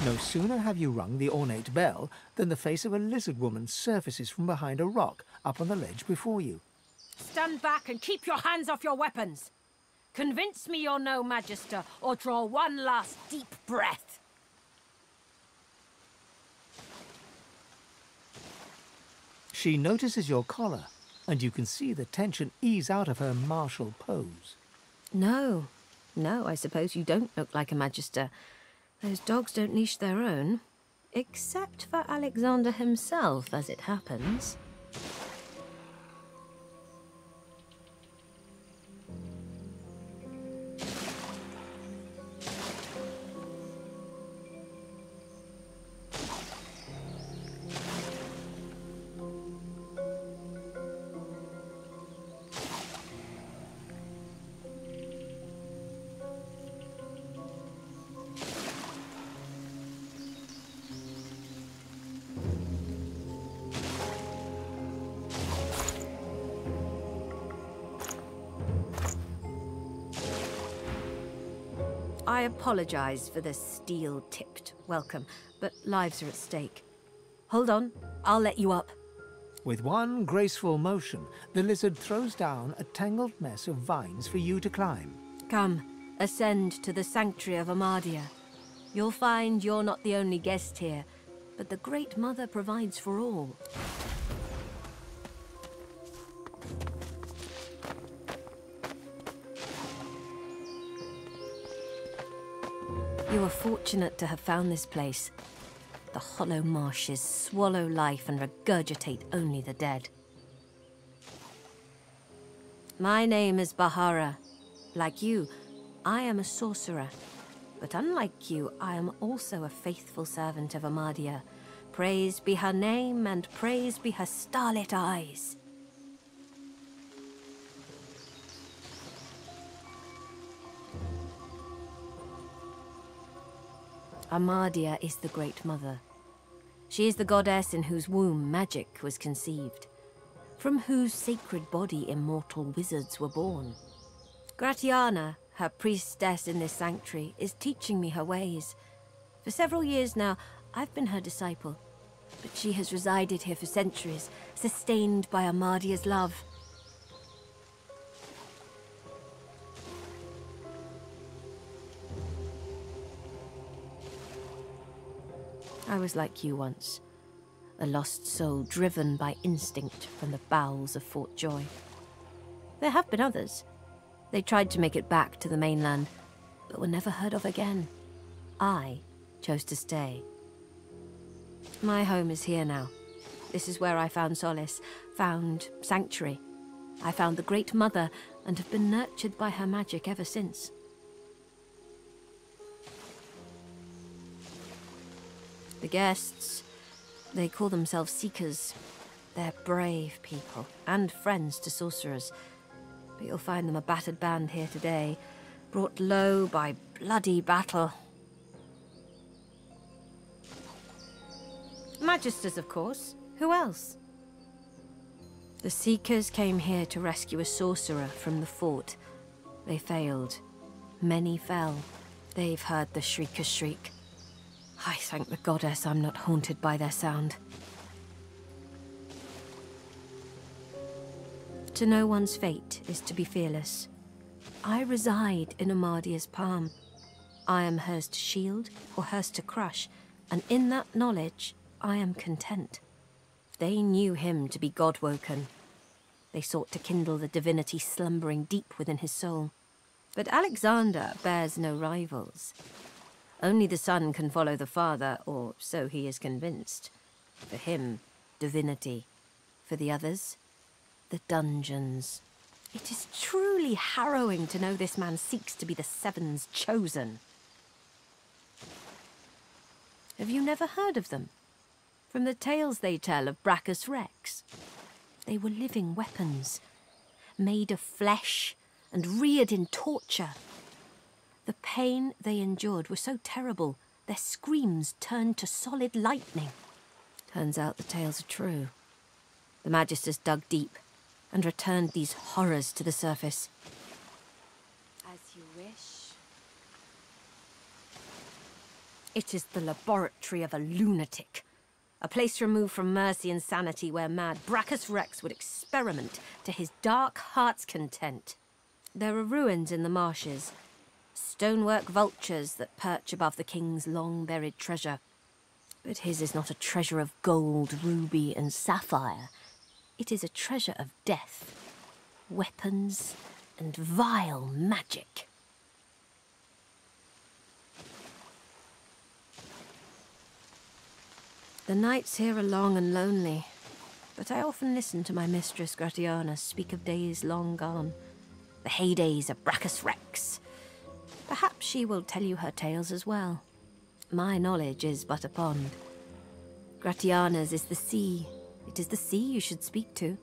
No sooner have you rung the ornate bell than the face of a lizard woman surfaces from behind a rock up on the ledge before you. Stand back and keep your hands off your weapons. Convince me you're no Magister, or draw one last deep breath. She notices your collar, and you can see the tension ease out of her martial pose. No, I suppose you don't look like a Magister. Those dogs don't leash their own. Except for Alexander himself, as it happens. I apologize for the steel-tipped welcome, but lives are at stake. Hold on, I'll let you up. With one graceful motion, the lizard throws down a tangled mess of vines for you to climb. Come, ascend to the sanctuary of Amadia. You'll find you're not the only guest here, but the Great Mother provides for all. You are fortunate to have found this place. The hollow marshes swallow life and regurgitate only the dead. My name is Bahara. Like you, I am a sorcerer. But unlike you, I am also a faithful servant of Amadia. Praised be her name and praised be her starlit eyes. Amadia is the Great Mother. She is the goddess in whose womb magic was conceived, from whose sacred body immortal wizards were born. Gratiana, her priestess in this sanctuary, is teaching me her ways. For several years now, I've been her disciple, but she has resided here for centuries, sustained by Amadia's love. I was like you once, a lost soul driven by instinct from the bowels of Fort Joy. There have been others. They tried to make it back to the mainland, but were never heard of again. I chose to stay. My home is here now. This is where I found solace, found sanctuary. I found the Great Mother and have been nurtured by her magic ever since. The guests, they call themselves Seekers. They're brave people and friends to sorcerers. But you'll find them a battered band here today, brought low by bloody battle. Magisters, of course. Who else? The Seekers came here to rescue a sorcerer from the fort. They failed. Many fell. They've heard the Shrieker's shriek. I thank the goddess I'm not haunted by their sound. To know one's fate is to be fearless. I reside in Amadia's palm. I am hers to shield or hers to crush, and in that knowledge, I am content. They knew him to be God-woken. They sought to kindle the divinity slumbering deep within his soul. But Alexander bears no rivals. Only the son can follow the father, or so he is convinced. For him, divinity. For the others, the dungeons. It is truly harrowing to know this man seeks to be the Seven's chosen. Have you never heard of them? From the tales they tell of Brachus Rex. They were living weapons, made of flesh and reared in torture. The pain they endured was so terrible, their screams turned to solid lightning. Turns out the tales are true. The Magisters dug deep and returned these horrors to the surface. As you wish. It is the laboratory of a lunatic. A place removed from mercy and sanity where mad Brachus Rex would experiment to his dark heart's content. There are ruins in the marshes, stonework vultures that perch above the king's long-buried treasure. But his is not a treasure of gold, ruby, and sapphire. It is a treasure of death, weapons, and vile magic. The nights here are long and lonely, but I often listen to my mistress Gratiana speak of days long gone, the heydays of Brachus Rex. Perhaps she will tell you her tales as well. My knowledge is but a pond. Gratiana's is the sea. It is the sea you should speak to.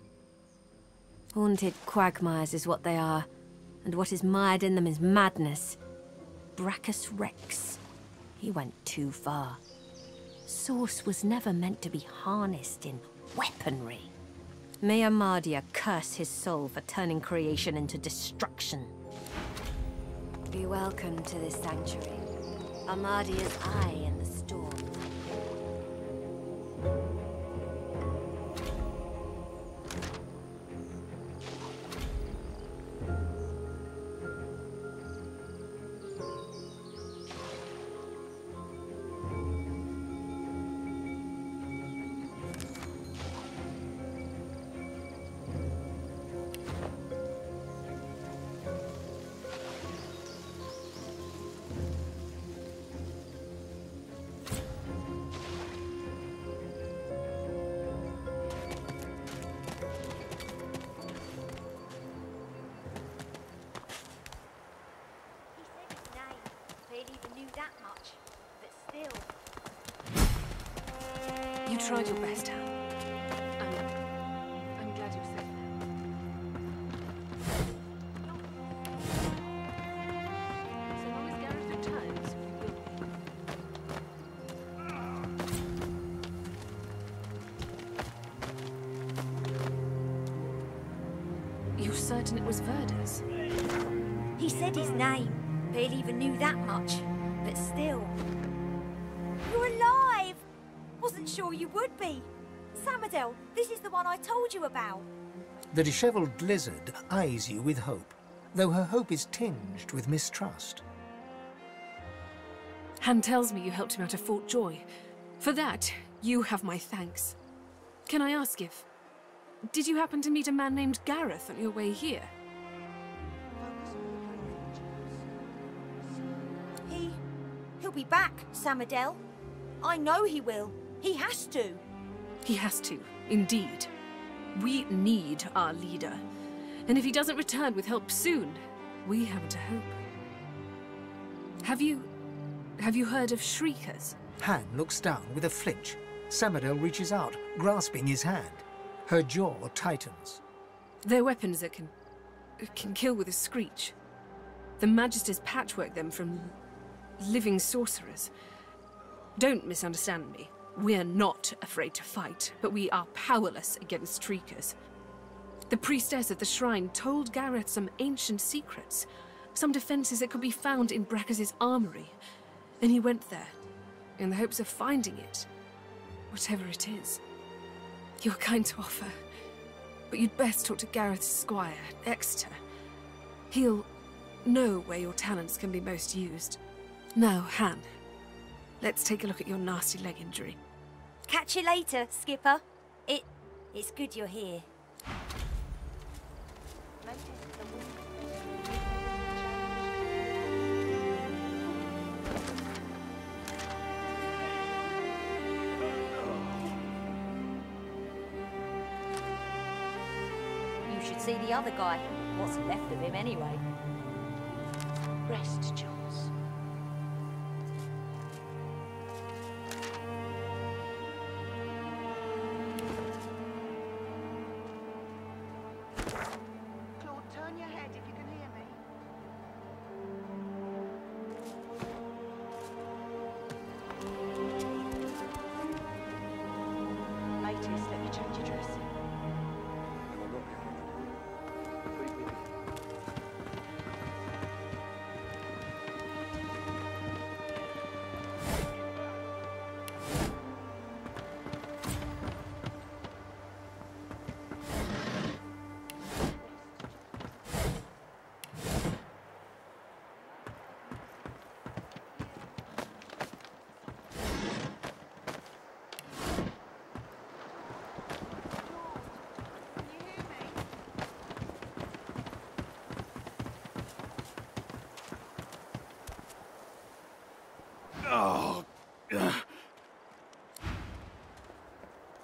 Haunted quagmires is what they are, and what is mired in them is madness. Brachus Rex. He went too far. Source was never meant to be harnessed in weaponry. May Amadia curse his soul for turning creation into destruction. Be welcome to this sanctuary. Amadia's eye in the storm. You tried your best, Han. I'm glad you're safe. So long as Gareth returns, we will be. You're certain it was Verda's? He said his name. Barely even knew that much. But still. You're alive! Wasn't sure you would be. Samadel, this is the one I told you about. The dishevelled lizard eyes you with hope, though her hope is tinged with mistrust. Han tells me you helped him out of Fort Joy. For that, you have my thanks. Can I ask if... Did you happen to meet a man named Gareth on your way here? He'll be back, Samadel. I know he will. He has to. He has to, indeed. We need our leader. And if he doesn't return with help soon, we haven't a hope. Have you heard of Shriekers? Han looks down with a flinch. Samadel reaches out, grasping his hand. Her jaw tightens. They're weapons that can kill with a screech. The Magisters patchwork them from living sorcerers. Don't misunderstand me. We're not afraid to fight, but we are powerless against Shriekers. The priestess at the shrine told Gareth some ancient secrets, some defenses that could be found in Brachus's armory, and he went there, in the hopes of finding it, whatever it is. You're kind to offer, but you'd best talk to Gareth's squire, Exeter. He'll know where your talents can be most used. Now, Han, let's take a look at your nasty leg injury. Catch you later, Skipper. It's good you're here. You should see the other guy. What's left of him anyway. Rest, Jules. Oh.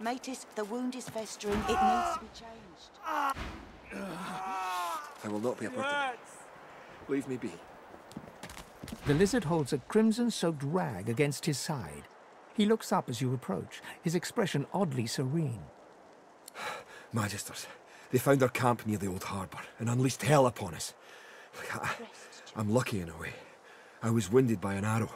Matis, the wound is festering. It needs to be changed. I will not be aborted. Leave me be. The lizard holds a crimson-soaked rag against his side. He looks up as you approach, his expression oddly serene. Magisters, they found our camp near the old harbour and unleashed hell upon us. I'm lucky in a way. I was wounded by an arrow.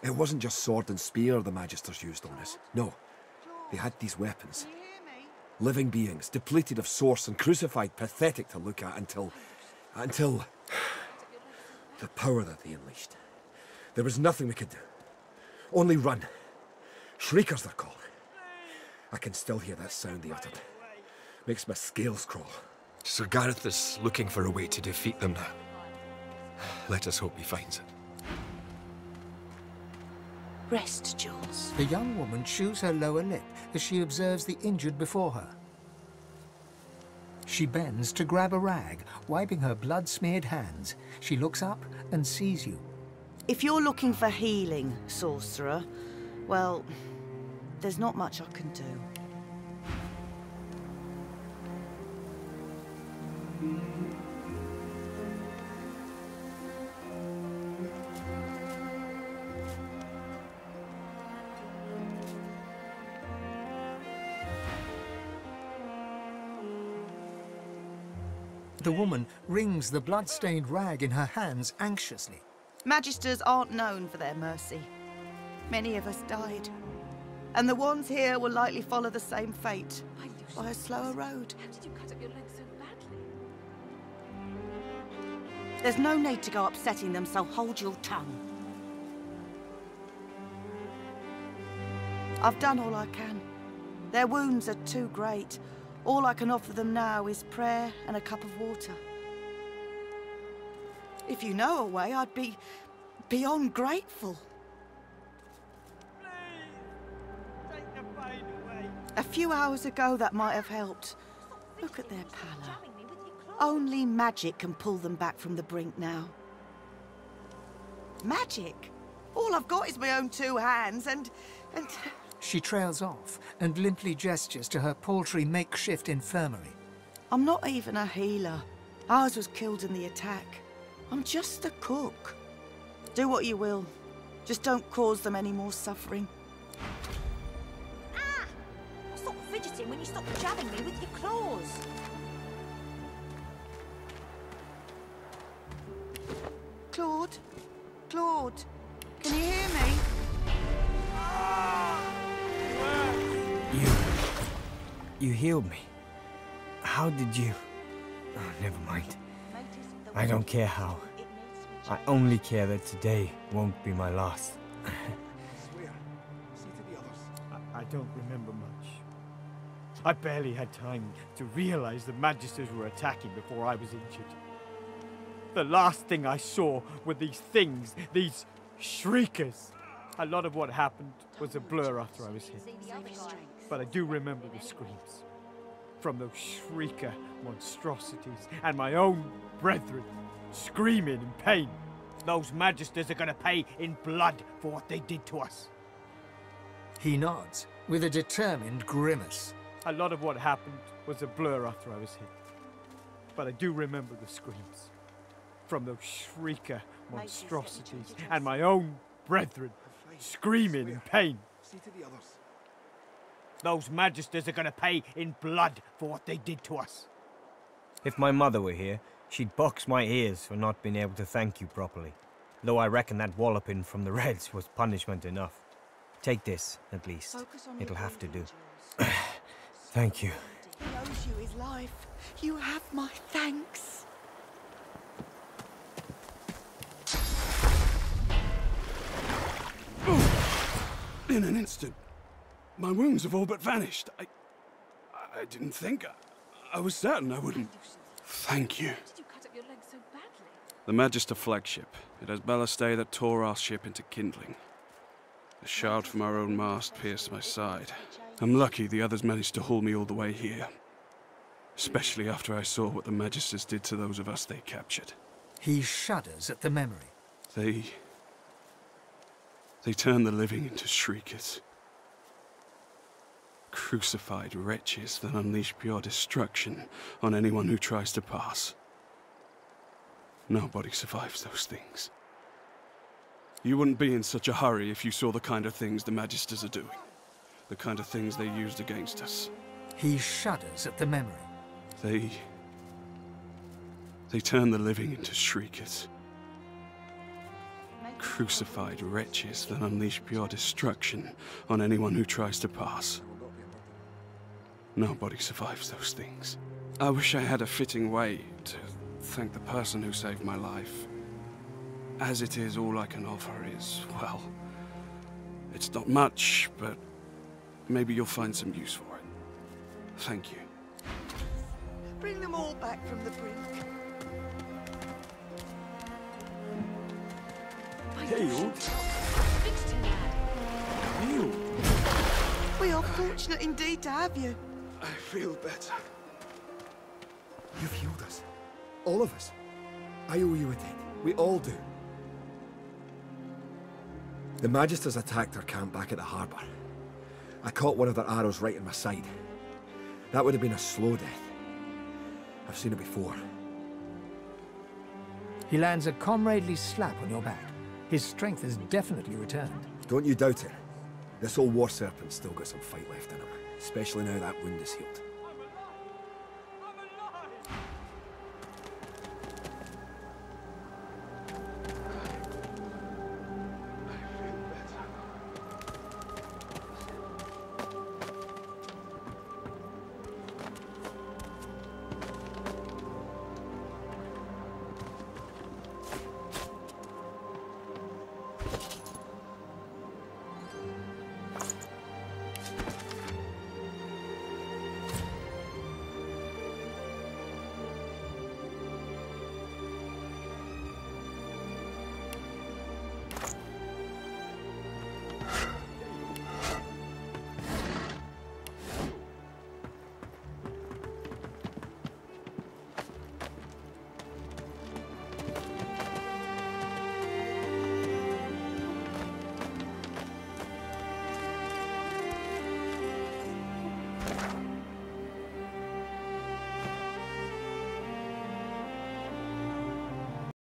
It wasn't just sword and spear the Magisters used on us. No, they had these weapons. Living beings, depleted of source and crucified, pathetic to look at until the power that they unleashed. There was nothing we could do. Only run. Shriekers they're called. I can still hear that sound they uttered. Makes my scales crawl. Sir Gareth is looking for a way to defeat them now. Let us hope he finds it. Rest, Jules. The young woman chews her lower lip as she observes the injured before her. She bends to grab a rag, wiping her blood-smeared hands. She looks up and sees you. If you're looking for healing, sorcerer, well, there's not much I can do. The woman wrings the blood-stained rag in her hands anxiously. Magisters aren't known for their mercy. Many of us died. And the ones here will likely follow the same fate, by a slower road. How did you cut up your leg so badly? There's no need to go upsetting them, so hold your tongue. I've done all I can. Their wounds are too great. All I can offer them now is prayer and a cup of water. If you know a way, I'd be beyond grateful. Please, take the pain away. A few hours ago, that might have helped. Look at their pallor. Only magic can pull them back from the brink now. Magic? All I've got is my own two hands and... She trails off and limply gestures to her paltry makeshift infirmary. I'm not even a healer. Ours was killed in the attack. I'm just a cook. Do what you will. Just don't cause them any more suffering. Ah! Stop fidgeting when you stop jabbing me with your claws. Claude? Claude? Can you hear me? You healed me. How did you... Oh, never mind. I don't care how. I only care that today won't be my last. I don't remember much. I barely had time to realize the Magisters were attacking before I was injured. The last thing I saw were these things, these shriekers. A lot of what happened was a blur after I was hit. But I do remember the screams. From those shrieker monstrosities and my own brethren screaming in pain. Those Magisters are gonna pay in blood for what they did to us. He nods with a determined grimace. A lot of what happened was a blur after I was hit. But I do remember the screams. From those shrieker monstrosities and my own brethren screaming in pain. Those Magisters are gonna pay in blood for what they did to us. If my mother were here, she'd box my ears for not being able to thank you properly. Though I reckon that walloping from the Reds was punishment enough. Take this, at least. It'll have to do. Thank you. He owes you his life. You have my thanks. In an instant, my wounds have all but vanished. I didn't think. I was certain I wouldn't. Thank you. How did you cut up your leg so badly? The Magister flagship. It has ballastay that tore our ship into kindling. A shard from our own mast pierced my side. I'm lucky the others managed to haul me all the way here. Especially after I saw what the Magisters did to those of us they captured. He shudders at the memory. They turn the living into shriekers. Crucified wretches that unleash pure destruction on anyone who tries to pass. Nobody survives those things. You wouldn't be in such a hurry if you saw the kind of things the Magisters are doing. The kind of things they used against us. He shudders at the memory. They turn the living into shriekers. Crucified wretches that unleash pure destruction on anyone who tries to pass. Nobody survives those things. I wish I had a fitting way to thank the person who saved my life. As it is, all I can offer is, well, it's not much, but maybe you'll find some use for it. Thank you. Bring them all back from the brink. Hail? We are fortunate indeed to have you. I feel better. You've healed us. All of us. I owe you a debt. We all do. The Magisters attacked our camp back at the harbour. I caught one of their arrows right in my side. That would have been a slow death. I've seen it before. He lands a comradely slap on your back. His strength has definitely returned. Don't you doubt it. This old war serpent's still got some fight left in him, especially now that wound is healed.